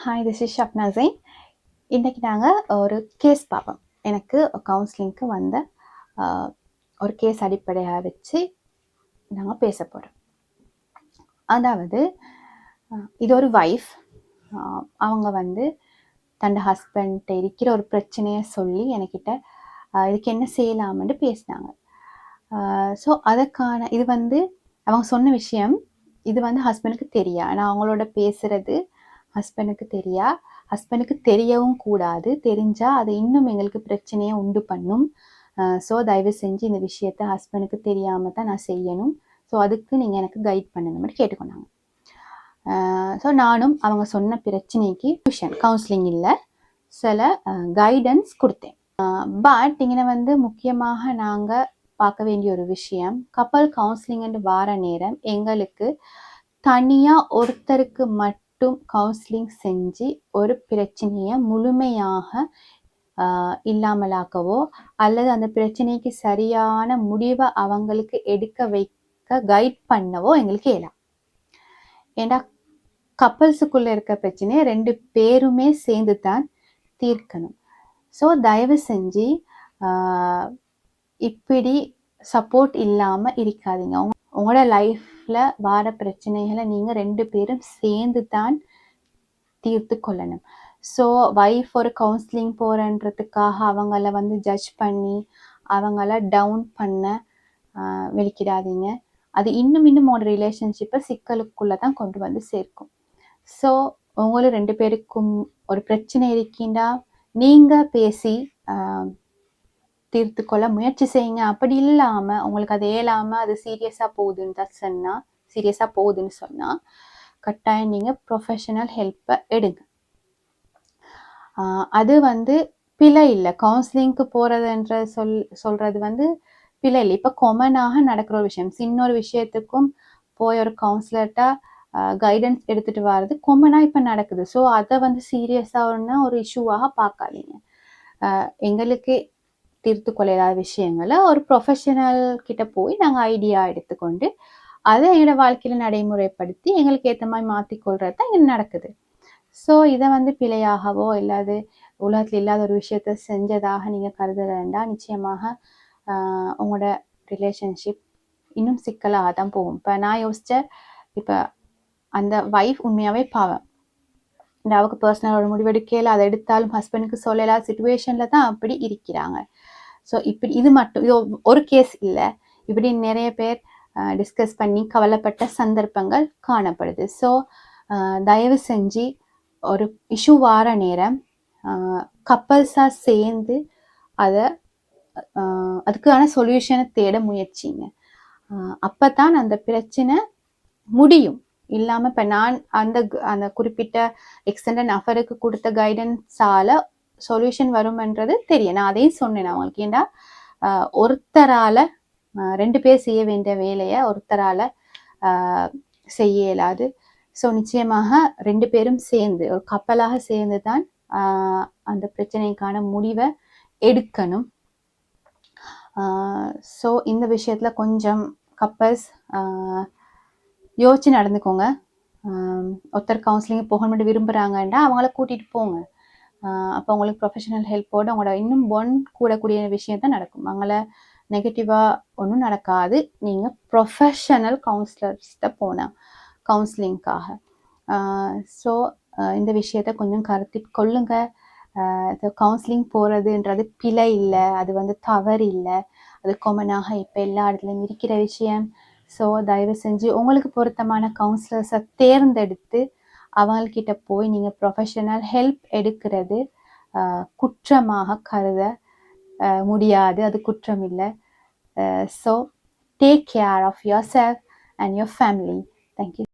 Hi, this is Shabna Jain. இன்றைக்கி நாங்கள் ஒரு கேஸ் பார்ப்போம். எனக்கு கவுன்சிலிங்க்கு வந்த ஒரு கேஸ் அடிப்படையாக வச்சு நாங்கள் பேச போகிறோம். அதாவது இது ஒரு வைஃப். அவங்க தன் ஹஸ்பண்ட் இருக்கிற ஒரு பிரச்சனையை சொல்லி என்கிட்ட இதுக்கு என்ன செய்யலாம்னு பேசினாங்க. ஸோ அதுக்கான இது அவங்க சொன்ன விஷயம் இது ஹஸ்பண்டுக்கு தெரியா. ஆனால் அவங்களோட பேசுகிறது ஹஸ்பண்டுக்கு ஹஸ்பண்டுக்கு தெரியவும் கூடாது. தெரிஞ்சால் அது இன்னும் எங்களுக்கு பிரச்சனையை உண்டு பண்ணும். ஸோ தயவு செஞ்சு இந்த விஷயத்த ஹஸ்பண்டுக்கு தெரியாமல் தான் நான் செய்யணும். ஸோ அதுக்கு நீங்கள் எனக்கு கைட் பண்ணணும்னு கேட்டுக்கொண்டாங்க. ஸோ நானும் அவங்க சொன்ன பிரச்சனைக்கு கவுன்சிலிங் இல்லை, சில கைடன்ஸ் கொடுத்தேன். பட் இங்கே முக்கியமாக நாங்கள் பார்க்க வேண்டிய ஒரு விஷயம், கப்பல் கவுன்சிலிங் வார நேரம் எங்களுக்கு தனியாக ஒருத்தருக்கு மட்டும் கவுன்சிலிங் செஞ்சு ஒரு பிரச்சனையை முழுமையாக இல்லாமலாக்கவோ அல்லது அந்த பிரச்சனைக்கு சரியான முடிவை அவங்களுக்கு எடுக்க வைக்க கைட் பண்ணவோ எங்களுக்கு இயலாம். ஏன்னா கப்பல்ஸுக்குள்ளே இருக்க பிரச்சனையை 2 பேருமே சேர்ந்து தான் தீர்க்கணும். ஸோ தயவு செஞ்சு இப்படி சப்போர்ட் இல்லாமல் இருக்காதீங்க. உங்களோட லைஃப்பில் வர பிரச்சனைகளை நீங்கள் 2 பேரும் சேர்ந்து தான் தீர்த்து கொள்ளணும். ஸோ வைஃப் ஒரு கவுன்சிலிங் போகிறன்றதுக்காக அவங்கள ஜட்ஜ் பண்ணி அவங்கள டவுன் பண்ண வெளிக்கிடாதீங்க. அது இன்னும் உங்களோட ரிலேஷன்ஷிப்பை சிக்கலுக்குள்ளே தான் கொண்டு சேர்க்கும். ஸோ உங்களுக்கு 2 பேருக்கும் ஒரு பிரச்சனை இருக்கின்றா நீங்கள் பேசி தீர்த்து கொள்ள முயற்சி செய்யுங்க. அப்படி இல்லாமல் உங்களுக்கு அது இயலாமல் அது சீரியஸாக போகுதுன்னு சொன்னால் கட்டாயம் நீங்கள் ப்ரொஃபஷனல் ஹெல்ப்பை எடுங்க. அது பிழை இல்லை. கவுன்சிலிங்க்கு போகிறதுன்ற சொல்கிறது பிழை இல்லை. இப்போ காமனாக நடக்கிற ஒரு விஷயம். சின்ன ஒரு விஷயத்துக்கும் போய் ஒரு கவுன்சிலர்கிட்ட கைடன்ஸ் எடுத்துகிட்டு வர்றது காமனாக இப்போ நடக்குது. ஸோ அதை சீரியஸாக ஒரு இஷ்யூவாக பார்க்காதீங்க. எங்களுக்கு தீர்த்து கொள்ளாத விஷயங்களை ஒரு ப்ரொஃபஷனல் கிட்ட போய் நாங்கள் ஐடியா எடுத்துக்கொண்டு அதை எங்களோட வாழ்க்கையில் நடைமுறைப்படுத்தி எங்களுக்கு ஏற்ற மாதிரி மாற்றிக்கொள்கிறது தான் இங்கே நடக்குது. ஸோ இதை பிழையாகவோ இல்லாது உலகத்தில் இல்லாத ஒரு விஷயத்த செஞ்சதாக நீங்கள் கருத வேண்டாம். நிச்சயமாக உங்களோட ரிலேஷன்ஷிப் இன்னும் சிக்கலாக தான் போகும். இப்போ நான் யோசித்தேன், இப்போ அந்த வைஃப் உண்மையாகவே பாவம். அவருக்கு பர்சனலோட முடிவெடுக்கையில் அதை எடுத்தாலும் ஹஸ்பண்டுக்கு சொல்லலாத சிச்சுவேஷனில் தான் அப்படி இருக்கிறாங்க. ஸோ இப்படி இது ஒரு கேஸ் இல்லை, இப்படி நிறைய பேர் டிஸ்கஸ் பண்ணி கவலைப்பட்ட சந்தர்ப்பங்கள் காணப்படுது. ஸோ தயவு செஞ்சு ஒரு இஷ்யூ வார நேரம் கப்பல்ஸாக சேர்ந்து அதுக்கான சொல்யூஷனை தேட முயற்சிங்க. அப்போ தான் அந்த பிரச்சனை முடியும். இல்லாமல் இப்போ நான் அந்த குறிப்பிட்ட எக்ஸ்டெண்டட் நபருக்கு கொடுத்த கைடன்ஸால் சொல்யூஷன் வரும்ன்றது தெரியும். நான் அதையும் சொன்னேன் அவங்களுக்கு. ஏன்னா ஒருத்தரால் 2 பேர் செய்ய வேண்டிய வேலையை ஒருத்தரால் செய்ய இயலாது. ஸோ நிச்சயமாக 2 பேரும் சேர்ந்து ஒரு கப்பலாக சேர்ந்து தான் அந்த பிரச்சனைக்கான முடிவை எடுக்கணும். ஸோ இந்த விஷயத்தில் கொஞ்சம் கப்பல்ஸ் யோசிச்சு நடந்துக்கோங்க. ஒருத்தர் கவுன்சிலிங் போகணும்னு விரும்புகிறாங்கன்னா அவங்கள கூட்டிகிட்டு போங்க. அப்போ உங்களுக்கு ப்ரொஃபஷனல் ஹெல்ப்போடு அவங்களோட இன்னும் கூடக்கூடிய விஷயம் தான் நடக்கும். அவங்கள நெகட்டிவாக ஒன்றும் நடக்காது. நீங்கள் ப்ரொஃபஷனல் கவுன்சிலர்ஸ்கிட்ட போனால் கவுன்சிலிங்காக. ஸோ இந்த விஷயத்த கொஞ்சம் கருத்தில் கொள்ளுங்க. கவுன்சிலிங் போகிறதுன்றது பிழை இல்லை, அது தவறு இல்லை, அது காமனாக இப்போ எல்லா இடத்துலையும் இருக்கிற விஷயம். ஸோ தயவு செஞ்சு உங்களுக்கு பொருத்தமான கவுன்சிலர்ஸை தேர்ந்தெடுத்து அவங்கக்கிட்ட போய் நீங்கள் ப்ரொஃபஷனல் ஹெல்ப் எடுக்கிறது குற்றமாக கருத முடியாது. அது குற்றம் இல்லை. So take care of yourself and your family. Thank you.